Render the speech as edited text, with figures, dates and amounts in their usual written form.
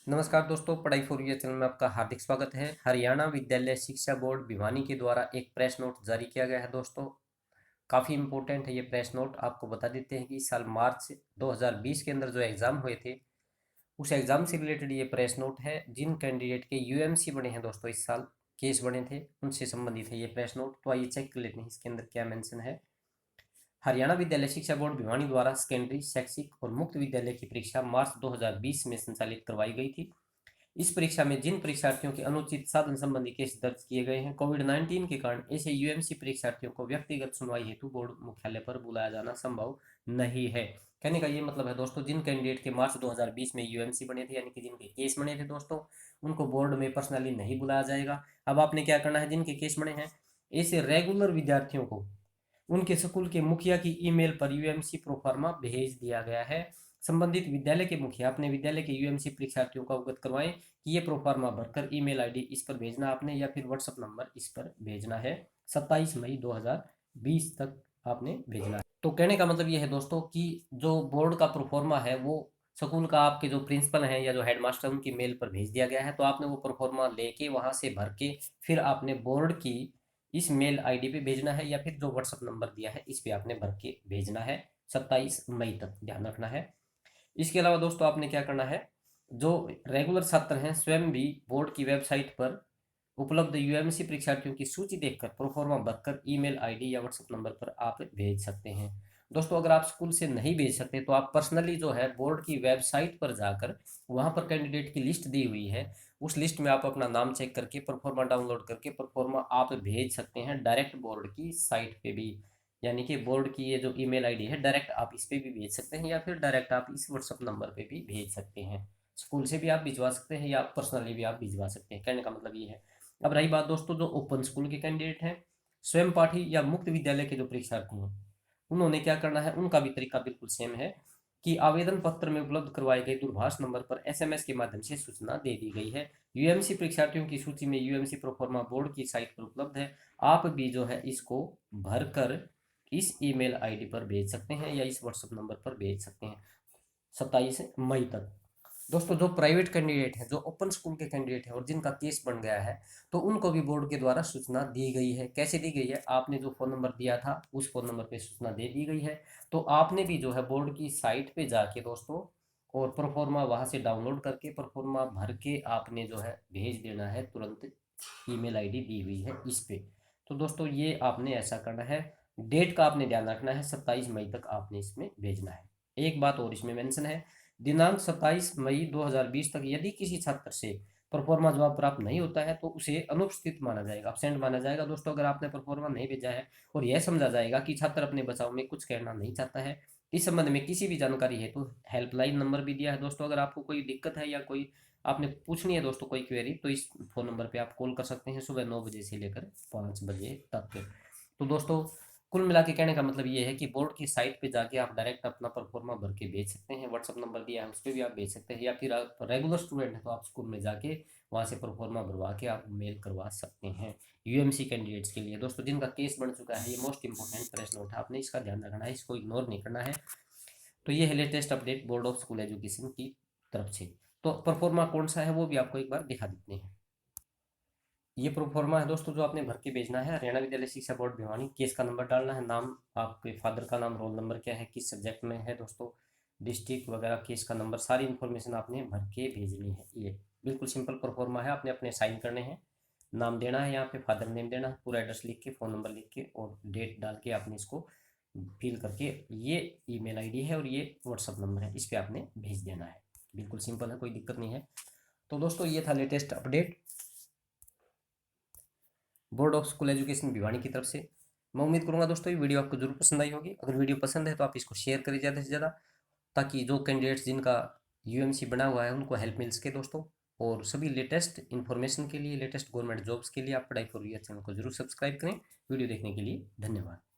नमस्कार दोस्तों, पढ़ाई फॉर ईयर चैनल में आपका हार्दिक स्वागत है। हरियाणा विद्यालय शिक्षा बोर्ड भिवानी के द्वारा एक प्रेस नोट जारी किया गया है दोस्तों। काफ़ी इंपॉर्टेंट है ये प्रेस नोट। आपको बता देते हैं कि इस साल मार्च 2020 के अंदर जो एग्ज़ाम हुए थे उस एग्ज़ाम से रिलेटेड ये प्रेस नोट है। जिन कैंडिडेट के यूएमसी बने हैं दोस्तों, इस साल केस बने थे, उनसे संबंधित है ये प्रेस नोट। तो आइए चेक कर लेते हैं इसके अंदर क्या मेंशन है। हरियाणा विद्यालय शिक्षा बोर्ड भिवानी द्वारा सेकेंडरी, शैक्षिक और मुक्त विद्यालय की परीक्षा मार्च 2020 में संचालित करवाई गई थी। इस परीक्षा में जिन परीक्षार्थियों के अनुचित साधन संबंधी केस दर्ज किए गए हैं, कोविड-19 के कारण ऐसे यूएमसी परीक्षार्थियों को व्यक्तिगत सुनवाई हेतु बोर्ड मुख्यालय पर बुलाया जाना संभव नहीं है। कहने का ये मतलब है दोस्तों, जिन कैंडिडेट के मार्च 2020 में यूएमसी बने थे, यानी कि जिनके केस बने थे दोस्तों, उनको बोर्ड में पर्सनली नहीं बुलाया जाएगा। अब आपने क्या करना है, जिनके केस बने हैं ऐसे रेगुलर विद्यार्थियों को उनके स्कूल के मुखिया की ईमेल पर यूएमसी प्रोफार्मा भेज दिया गया है। संबंधित विद्यालय के मुखिया अपने विद्यालय के यूएमसी परीक्षार्थियों को अवगत करवाएं कि ये प्रोफार्मा भरकर ईमेल आईडी इस पर भेजना आपने, या फिर व्हाट्सएप नंबर इस पर भेजना है। 27 मई 2020 तक आपने भेजना है। तो कहने का मतलब ये है दोस्तों कि जो बोर्ड का प्रोफार्मा है वो स्कूल का आपके जो प्रिंसिपल हैं या जो हेडमास्टर उनकी मेल पर भेज दिया गया है। तो आपने वो प्रोफार्मा लेके वहाँ से भर के फिर आपने बोर्ड की इस मेल आईडी पे भेजना है, या फिर जो व्हाट्सएप नंबर दिया है इस पे आपने भर के भेजना है। 27 मई तक ध्यान रखना है। इसके अलावा दोस्तों आपने क्या करना है, जो रेगुलर छात्र हैं स्वयं भी बोर्ड की वेबसाइट पर उपलब्ध यूएमसी परीक्षार्थियों की सूची देखकर प्रोफार्मा भरकर ईमेल आईडी या व्हाट्सएप नंबर पर आप भेज सकते हैं। दोस्तों अगर आप स्कूल से नहीं भेज सकते तो आप पर्सनली जो है बोर्ड की वेबसाइट पर जाकर वहां पर कैंडिडेट की लिस्ट दी हुई है, उस लिस्ट में आप अपना नाम चेक करके प्रोफार्मा डाउनलोड करके प्रोफार्मा आप भेज सकते हैं डायरेक्ट बोर्ड की साइट पे भी। यानी कि बोर्ड की ये जो ईमेल आईडी है डायरेक्ट आप इस पे भी भेज सकते हैं, या फिर डायरेक्ट आप इस व्हाट्सएप नंबर पे भी भेज सकते हैं। स्कूल से भी आप भिजवा सकते हैं या पर्सनली भी आप भिजवा सकते हैं। कहने का मतलब ये है। अब रही बात दोस्तों जो ओपन स्कूल के कैंडिडेट हैं, स्वयं पाठी या मुक्त विद्यालय के जो परीक्षार्थी हैं, उन्होंने क्या करना है, उनका भी तरीका बिल्कुल सेम है कि आवेदन पत्र में उपलब्ध करवाए गए दूरभाष नंबर पर एसएमएस के माध्यम से सूचना दे दी गई है। यूएमसी परीक्षार्थियों की सूची में यूएमसी प्रोफार्मा बोर्ड की साइट पर उपलब्ध है। आप भी जो है इसको भरकर इस ईमेल आईडी पर भेज सकते हैं या इस व्हाट्सएप नंबर पर भेज सकते हैं 27 मई तक। दोस्तों जो प्राइवेट कैंडिडेट हैं, जो ओपन स्कूल के कैंडिडेट हैं और जिनका केस बन गया है, तो उनको भी बोर्ड के द्वारा सूचना दी गई है। कैसे दी गई है, आपने जो फ़ोन नंबर दिया था उस फ़ोन नंबर पे सूचना दे दी गई है। तो आपने भी जो है बोर्ड की साइट पे जाके दोस्तों और प्रोफार्मा वहाँ से डाउनलोड करके प्रोफार्मा भर के आपने जो है भेज देना है तुरंत। ईमेल आईडी दी हुई है इस पे। तो दोस्तों ये आपने ऐसा करना है। डेट का आपने ध्यान रखना है, 27 मई तक आपने इसमें भेजना है। एक बात और इसमें मेंशन है, दिनांक 27 मई 2020 तक यदि किसी छात्र से परफॉर्मा जवाब प्राप्त नहीं होता है तो उसे अनुपस्थित माना जाएगा, अब्सेंट माना जाएगा। दोस्तों अगर आपने परफॉर्मा नहीं भेजा है और यह समझा जाएगा कि छात्र अपने बचाव में कुछ कहना नहीं चाहता है, इस संबंध में किसी भी जानकारी है तो हेल्पलाइन नंबर भी दिया है दोस्तों। अगर आपको कोई दिक्कत है या कोई आपने पूछनी है दोस्तों कोई क्वेरी, तो इस फ़ोन नंबर पे आप कॉल कर सकते हैं सुबह 9 बजे से लेकर 5 बजे तक। तो दोस्तों कुल मिला के कहने का मतलब ये है कि बोर्ड की साइट पे जाके आप डायरेक्ट अपना परफॉर्मा भर के भेज सकते हैं। व्हाट्सअप नंबर दिया है उस पर भी आप भेज सकते हैं, या फिर आप रेगुलर स्टूडेंट हैं तो आप स्कूल में जाके वहाँ से परफॉर्मा भरवा के आप मेल करवा सकते हैं। यूएमसी कैंडिडेट्स के लिए दोस्तों जिनका केस बन चुका है, ये मोस्ट इंपॉर्टेंट प्रश्न उठा, आपने इसका ध्यान रखना है, इसको इग्नोर नहीं करना है। तो ये है latest update board of school education की तरफ से। तो परफॉर्मा कौन सा है वो भी आपको एक बार दिखा देते हैं। ये प्रोफार्मा है दोस्तों जो आपने भर के भेजना है। हरियाणा विद्यालय शिक्षा बोर्ड भिवानी, केस का नंबर डालना है, नाम आपके फादर का नाम, रोल नंबर क्या है, किस सब्जेक्ट में है दोस्तों, डिस्ट्रिक्ट वगैरह, केस का नंबर, सारी इन्फॉर्मेशन आपने भर के भेजनी है। ये बिल्कुल सिंपल प्रोफार्मा है, आपने अपने साइन करने हैं, नाम देना है, यहाँ पे फादर नेम देना है, पूरा एड्रेस लिख के, फ़ोन नंबर लिख के और डेट डाल के आपने इसको फिल करके, ये ईमेल आईडी है और ये व्हाट्सअप नंबर है, इस पर आपने भेज देना है। बिल्कुल सिंपल है, कोई दिक्कत नहीं है। तो दोस्तों ये था latest update board of school education Bhiwani की तरफ से। मैं उम्मीद करूंगा दोस्तों ये वीडियो आपको जरूर पसंद आई होगी। अगर वीडियो पसंद है तो आप इसको शेयर करिए ज़्यादा से ज़्यादा, ताकि जो कैंडिडेट्स जिनका यूएमसी बना हुआ है उनको हेल्प मिल सके दोस्तों। और सभी लेटेस्ट इन्फॉर्मेशन के लिए, लेटेस्ट गवर्नमेंट जॉब्स के लिए आप पढ़ाई फॉर ईयर चैनल को जरूर सब्सक्राइब करें। वीडियो देखने के लिए धन्यवाद।